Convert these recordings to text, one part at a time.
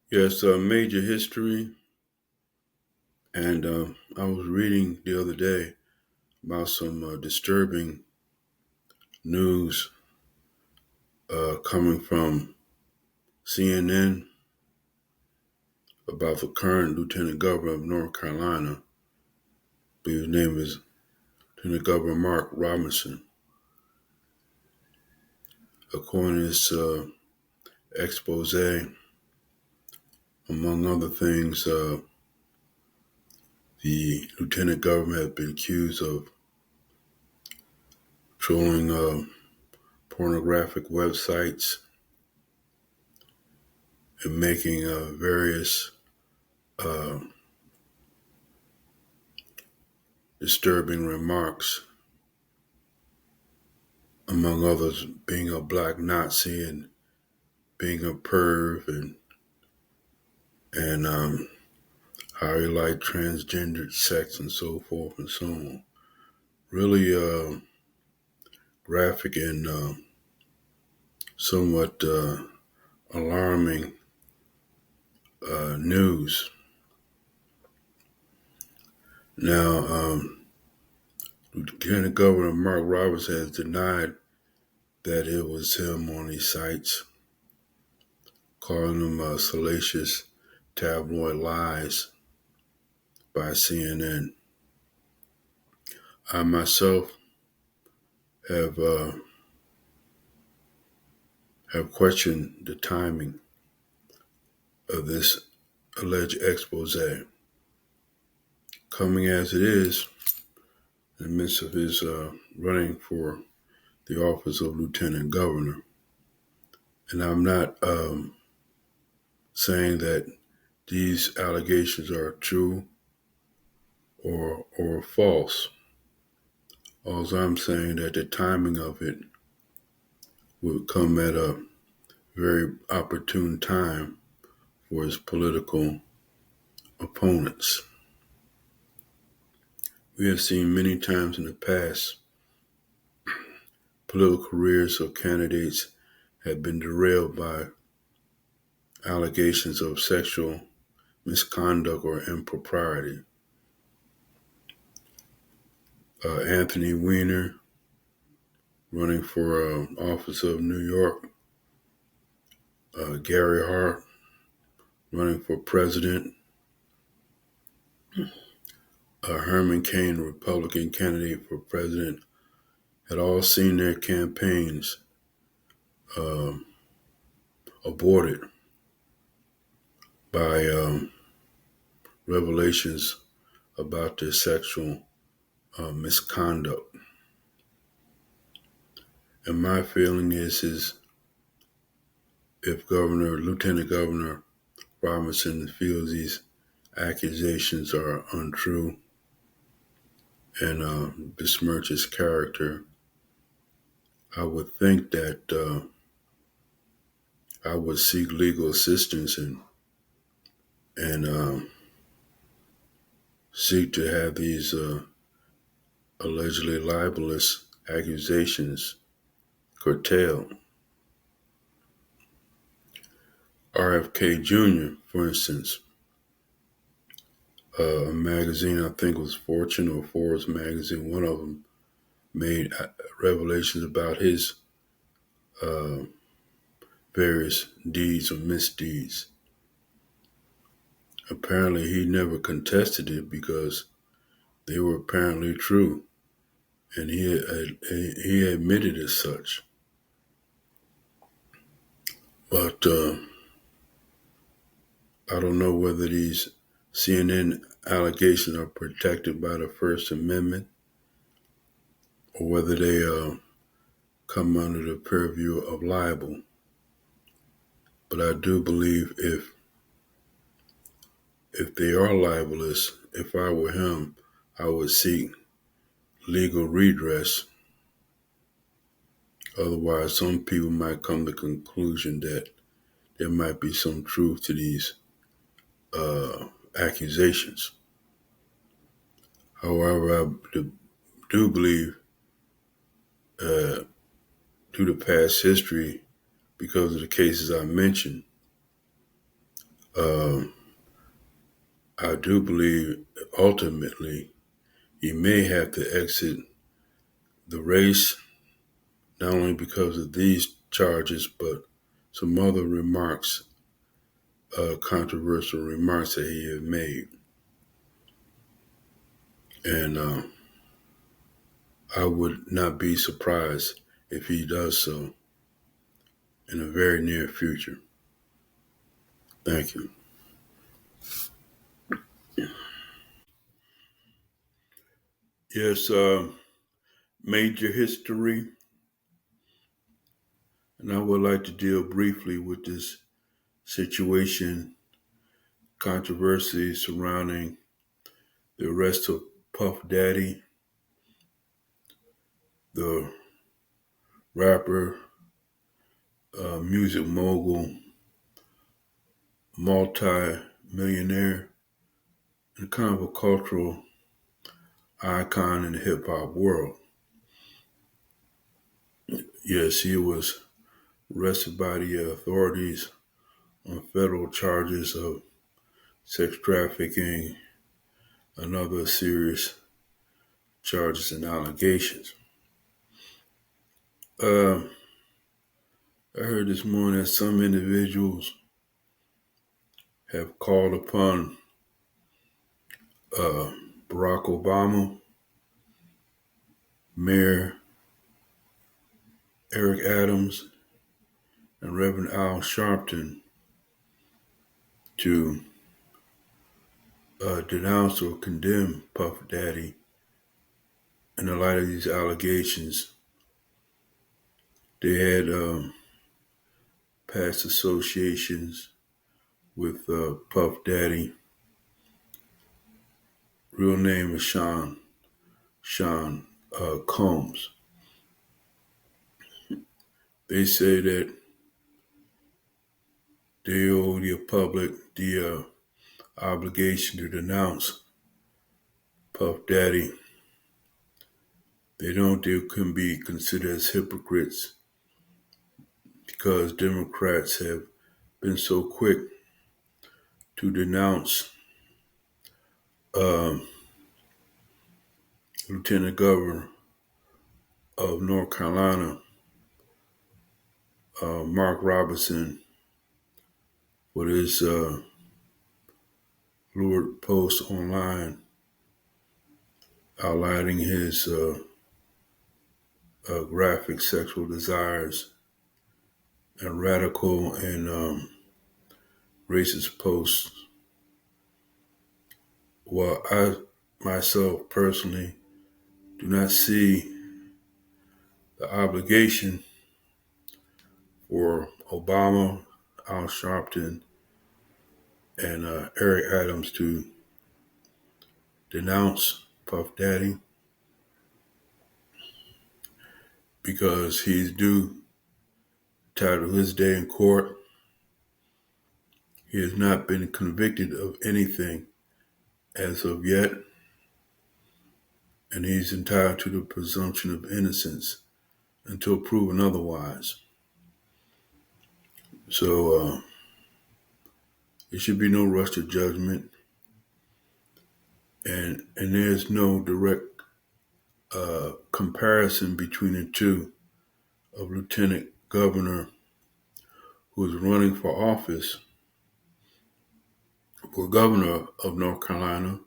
Yes, major history, and I was reading the other day about some disturbing news coming from CNN about the current Lieutenant Governor of North Carolina. I believe his name is Lieutenant Governor Mark Robinson. According to this expose, among other things, the Lieutenant Governor has been accused of trolling pornographic websites and making various uh, disturbing remarks, among others being a black Nazi and being a perv and how he liked transgendered sex and so forth and so on. Really graphic and somewhat alarming news. Now, Lieutenant Governor Mark Roberts has denied that it was him on these sites, calling them salacious tabloid lies by CNN. I myself have have questioned the timing of this alleged expose, coming as it is in the midst of his running for the office of Lieutenant Governor. And I'm not saying that these allegations are true or false. All I'm saying that the timing of it would come at a very opportune time for his political opponents. We have seen many times in the past political careers of candidates have been derailed by allegations of sexual misconduct or impropriety. Anthony Weiner, running for office of New York, Gary Hart, running for president, Herman Cain, Republican candidate for president, had all seen their campaigns uh, aborted by revelations about their sexual misconduct. And my feeling is if Lieutenant Governor Robinson feels these accusations are untrue and besmirch his character, I would think that I would seek legal assistance and seek to have these allegedly libelous accusations curtailed. RFK Jr., for instance, a magazine, I think it was Fortune or Forbes magazine, one of them made revelations about his uh, various deeds or misdeeds. Apparently, he never contested it because they were apparently true, and he admitted as such. But I don't know whether these CNN allegations are protected by the First Amendment or whether they come under the purview of libel. But I do believe if they are libelous, if I were him, I would seek legal redress. Otherwise, some people might come to the conclusion that there might be some truth to these accusations. However, I do believe uh, due to past history, because of the cases I mentioned, Um, I do believe ultimately he may have to exit the race, not only because of these charges, but some other remarks, controversial remarks that he had made. And I would not be surprised if he does so in the very near future. Thank you. Yes, major history, and I would like to deal briefly with this situation, controversy surrounding the arrest of Puff Daddy, the rapper, music mogul, multi-millionaire, and kind of a cultural icon in the hip hop world. Yes, he was arrested by the authorities on federal charges of sex trafficking and other serious charges and allegations. Uh, I heard this morning that some individuals have called upon uh, Barack Obama, Mayor Eric Adams, and Reverend Al Sharpton to denounce or condemn Puff Daddy in the light of these allegations. They had past associations with Puff Daddy. Real name is Sean Combs. They say that they owe the public the obligation to denounce Puff Daddy. They can be considered as hypocrites because Democrats have been so quick to denounce um, Lieutenant Governor of North Carolina, Mark Robinson, for his lurid post online outlining his graphic sexual desires and radical and racist posts. Well, I myself personally do not see the obligation for Obama, Al Sharpton, and Eric Adams to denounce Puff Daddy because he's due title his day in court. He has not been convicted of anything as of yet, and he's entitled to the presumption of innocence until proven otherwise. So there should be no rush to judgment, and there's no direct comparison between the two of Lieutenant Governor who is running for office for governor of North Carolina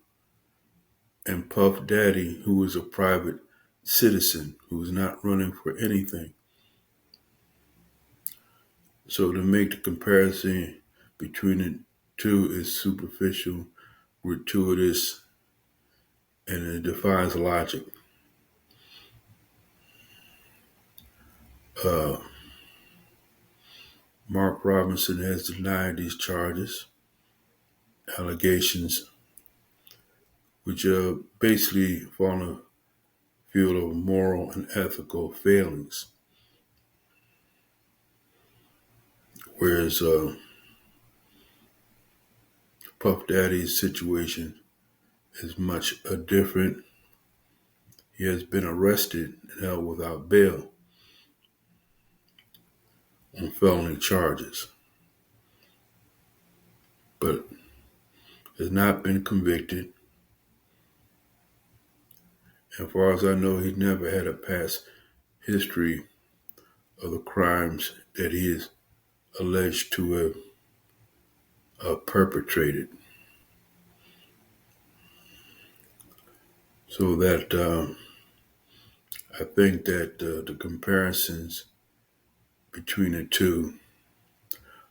and Puff Daddy, who is a private citizen who is not running for anything. So to make the comparison between the two is superficial, gratuitous, and it defies logic. Uh, Mark Robinson has denied these charges, allegations, which basically fall in the field of moral and ethical failings. Whereas Puff Daddy's situation is much different. He has been arrested and held without bail on felony charges. But has not been convicted. As far as I know, he never had a past history of the crimes that he is alleged to have perpetrated. So that I think that the comparisons between the two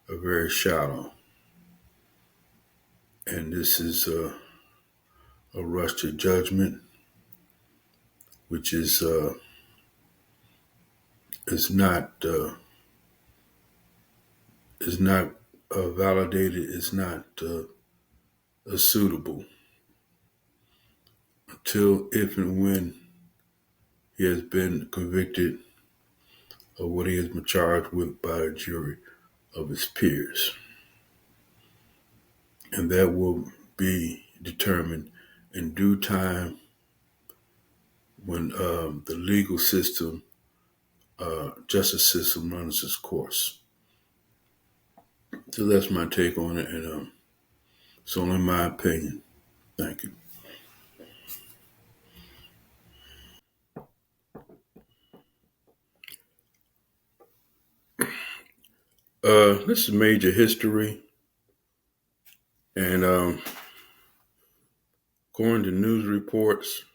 are very shallow. And this is a rush to judgment, which is not validated, is not suitable until if and when he has been convicted of what he has been charged with by a jury of his peers. And that will be determined in due time when the legal system, justice system runs its course. So that's my take on it, and it's only my opinion. Thank you. This is major history, and according to news reports,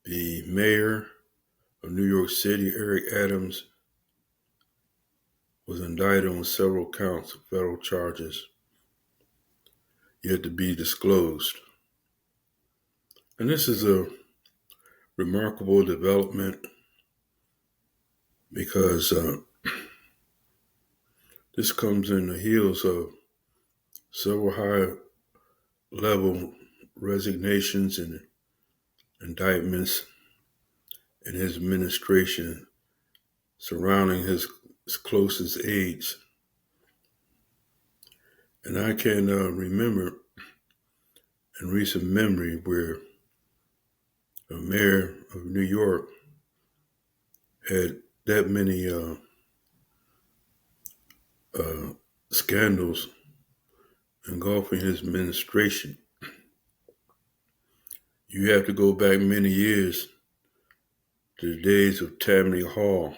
the mayor of New York City, Eric Adams, was indicted on several counts of federal charges yet to be disclosed. And this is a remarkable development because this comes in the heels of several high-level resignations and indictments in his administration surrounding his closest aides. And I can remember in recent memory where a mayor of New York had that many scandals engulfing his administration. You have to go back many years to the days of Tammany Hall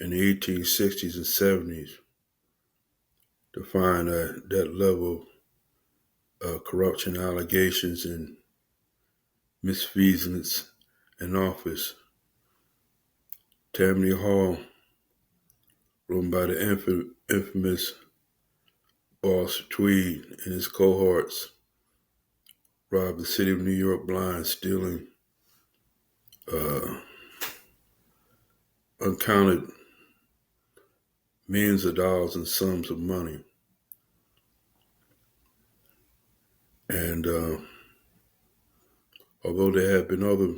in the 1860s and 70s to find that level of corruption allegations and misfeasance in office. Tammany Hall, run by the infamous Boss Tweed and his cohorts, robbed the city of New York blind, stealing uncounted millions of dollars and sums of money. And although there have been other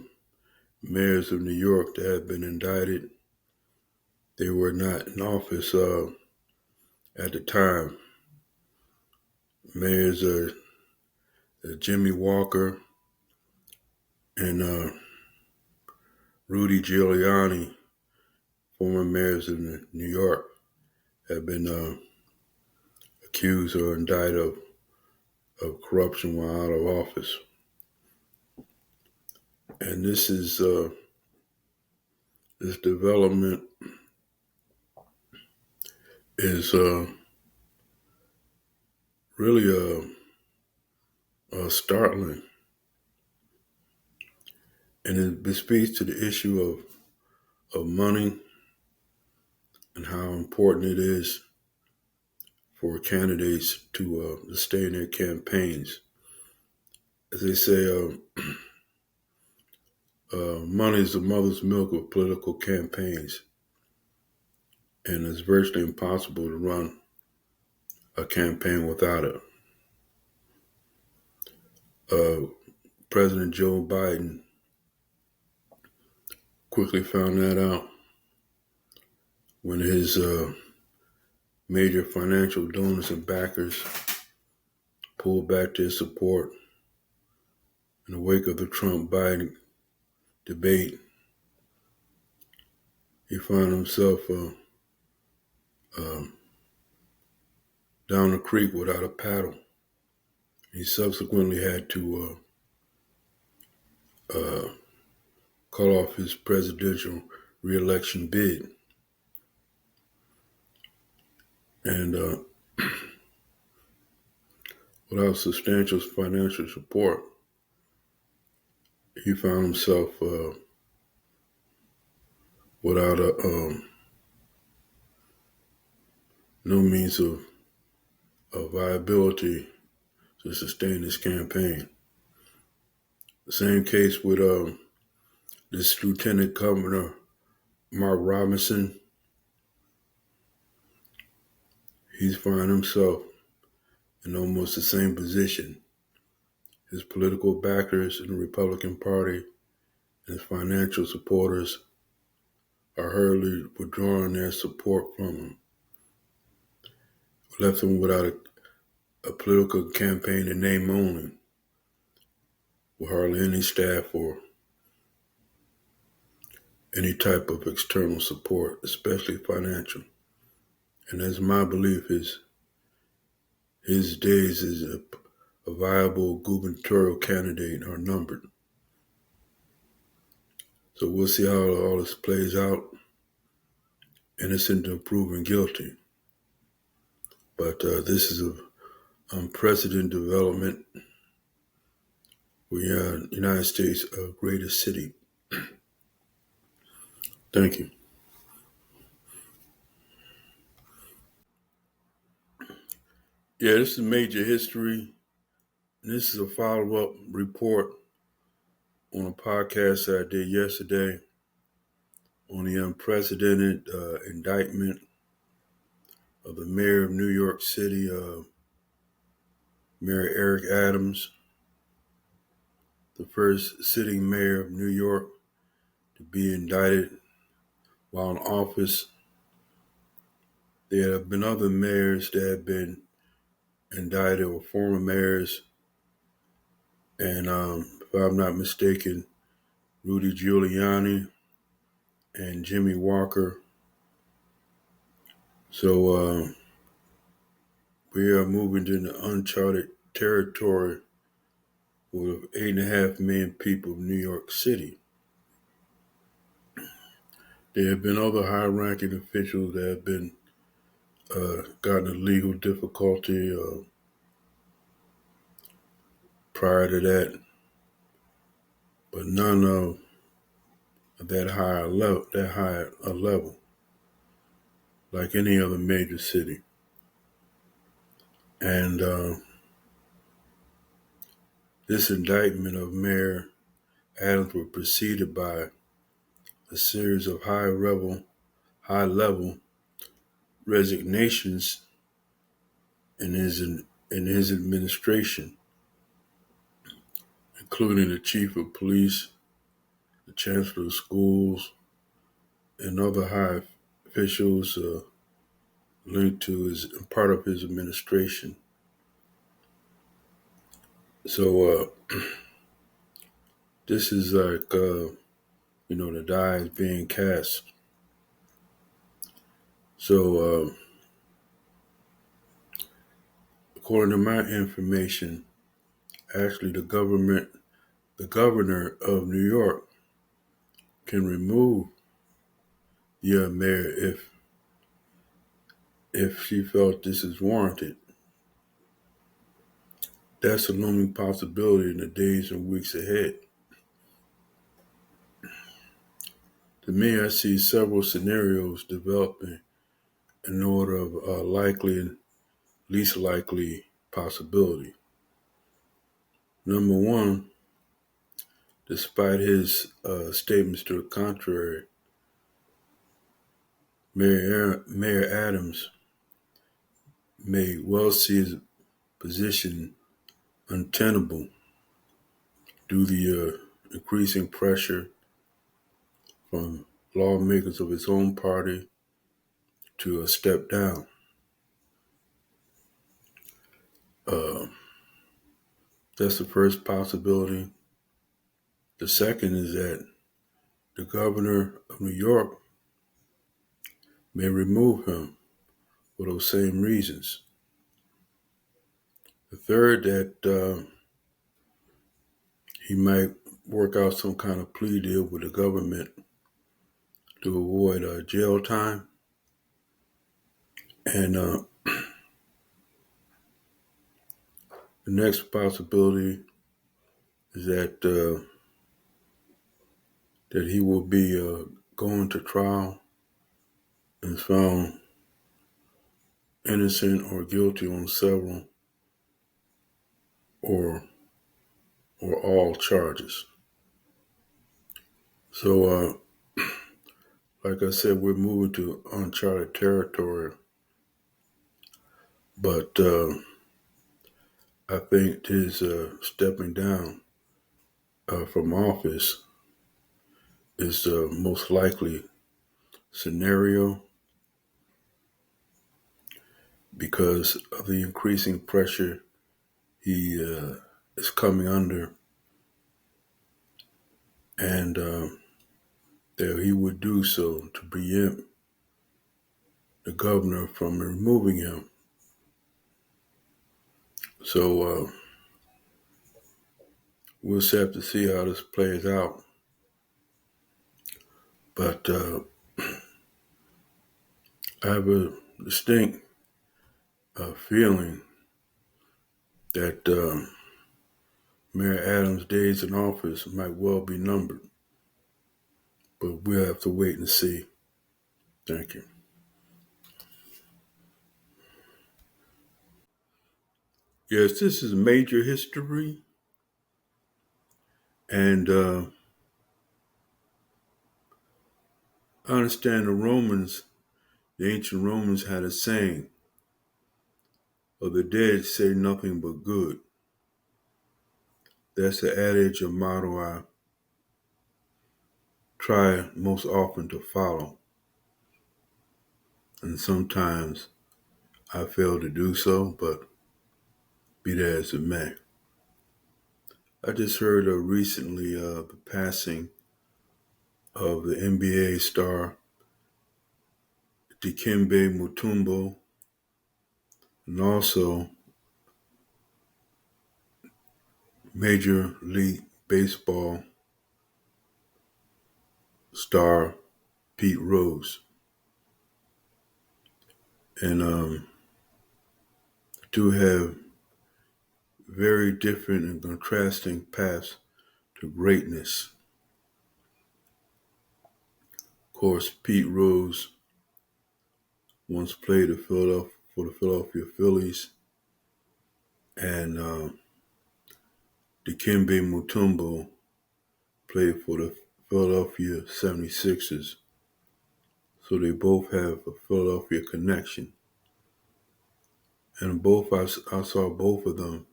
mayors of New York that have been indicted, they were not in office at the time. Mayors Jimmy Walker and Rudy Giuliani, former mayors of New York, have been accused or indicted of corruption while out of office. And this development is really startling. And it speaks to the issue of money and how important it is for candidates to stay in their campaigns. As they say, money is the mother's milk of political campaigns, and it's virtually impossible to run a campaign without it. President Joe Biden quickly found that out when his major financial donors and backers pulled back their support in the wake of the Trump-Biden debate. He found himself down the creek without a paddle. He subsequently had to call off his presidential re-election bid. And without substantial financial support, he found himself without no means of viability to sustain his campaign. The same case with this Lieutenant Governor, Mark Robinson. He's found himself in almost the same position. His political backers in the Republican Party and his financial supporters are hurriedly withdrawing their support from him, left him without a political campaign in name only, with hardly any staff or any type of external support, especially financial. And as my belief is, his days as a viable gubernatorial candidate are numbered. So we'll see how all this plays out, innocent until proven guilty. But this is an unprecedented development. We are the United States' greatest city. Thank you. Yeah, this is major history. This is a follow-up report on a podcast that I did yesterday on the unprecedented indictment of the mayor of New York City, Mayor Eric Adams, the first sitting mayor of New York to be indicted while in office. There have been other mayors that have been indicted, or former mayors, and if I'm not mistaken, Rudy Giuliani and Jimmy Walker. So we are moving into uncharted territory with 8.5 million people in New York City. There have been other high-ranking officials that have been gotten a legal difficulty prior to that, but none of that high a level, like any other major city. And this indictment of Mayor Adams was preceded by a series of high-level resignations in his administration, including the chief of police, the chancellor of schools, and other high officials linked to his part of his administration. So this is like the die is being cast. So according to my information, actually the governor of New York can remove the mayor if she felt this is warranted. That's a looming possibility in the days and weeks ahead. To me, I see several scenarios developing in order of likely and least likely possibility. Number one, despite his statements to the contrary, Mayor Adams may well see his position untenable due to the increasing pressure from lawmakers of his own party to step down. That's the first possibility. The second is that the governor of New York may remove him for those same reasons. The third, that he might work out some kind of plea deal with the government to avoid jail time. And the next possibility is that he will be going to trial and found innocent or guilty on several or all charges. So, like I said, we're moving to uncharted territory, but I think his stepping down from office is the most likely scenario because of the increasing pressure he is coming under, and that he would do so to preempt the governor from removing him. So we'll just have to see how this plays out. But I have a distinct feeling that Mayor Adams' days in office might well be numbered. But we'll have to wait and see. Thank you. Yes, this is major history. And I understand the ancient Romans had a saying, of the dead say nothing but good. That's the adage or motto I try most often to follow. And sometimes I fail to do so, but be that as it may. I just heard recently the passing of the NBA star Dikembe Mutombo, and also Major League Baseball star Pete Rose. And two have very different and contrasting paths to greatness. Of course, Pete Rose once played for the Philadelphia Phillies, and Dikembe Mutombo played for the Philadelphia 76ers. So they both have a Philadelphia connection. And I saw both of them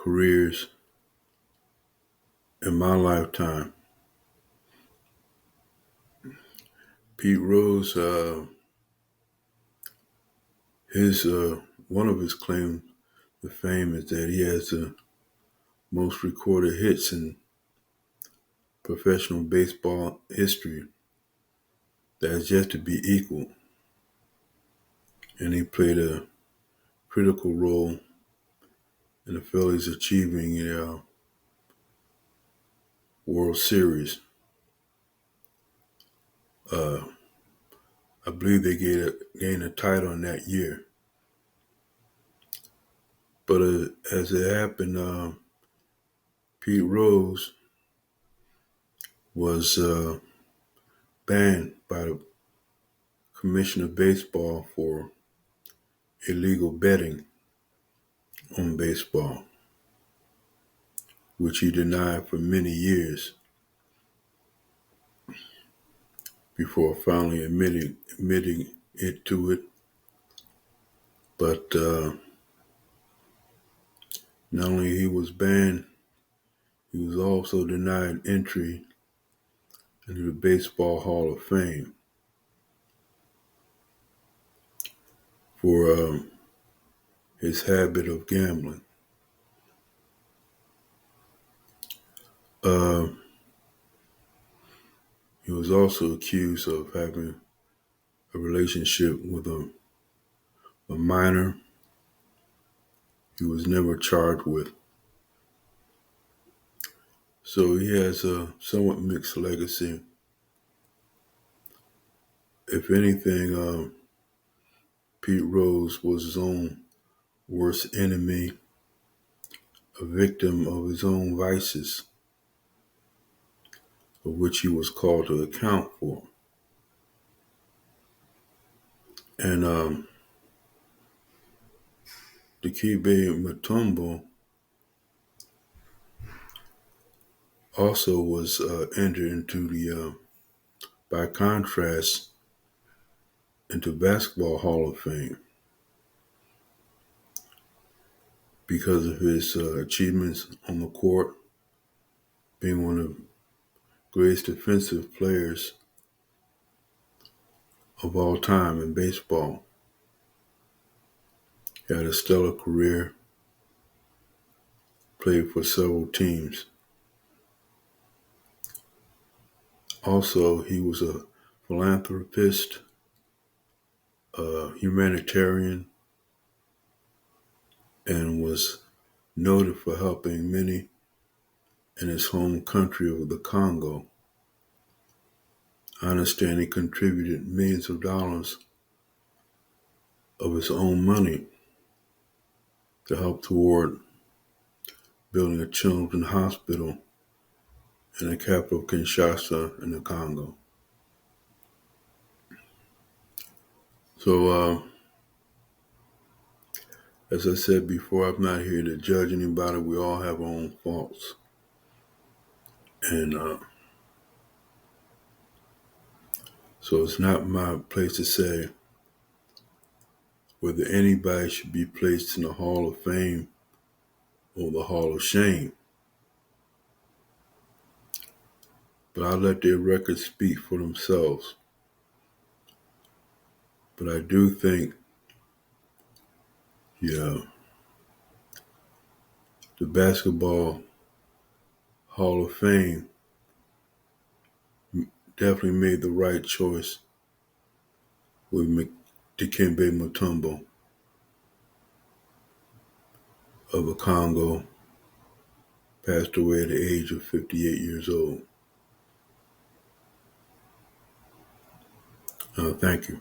careers in my lifetime. Pete Rose, his one of his claims to fame is that he has the most recorded hits in professional baseball history that has yet to be equaled. And he played a critical role in the Phillies achieving a World Series. I believe they gained a title in that year. But as it happened, Pete Rose was banned by the Commission of Baseball for illegal betting on baseball, which he denied for many years before finally admitting it to it. But not only he was banned, he was also denied entry into the Baseball Hall of Fame for his habit of gambling. He was also accused of having a relationship with a minor he was never charged with. So he has a somewhat mixed legacy. If anything, Pete Rose was his own worst enemy, a victim of his own vices, of which he was called to account for. And Dikembe Mutombo also was entered into by contrast, into Basketball Hall of Fame because of his achievements on the court, being one of the greatest defensive players of all time in baseball. He had a stellar career, played for several teams. Also, he was a philanthropist, a humanitarian, and was noted for helping many in his home country of the Congo. I understand he contributed millions of dollars of his own money to help toward building a children's hospital in the capital, Kinshasa, in the Congo. So, as I said before, I'm not here to judge anybody. We all have our own faults. And so it's not my place to say whether anybody should be placed in the Hall of Fame or the Hall of Shame. But I'll let their records speak for themselves. But I do think, the Basketball Hall of Fame definitely made the right choice with Dikembe Mutombo of the Congo, passed away at the age of 58 years old. Thank you.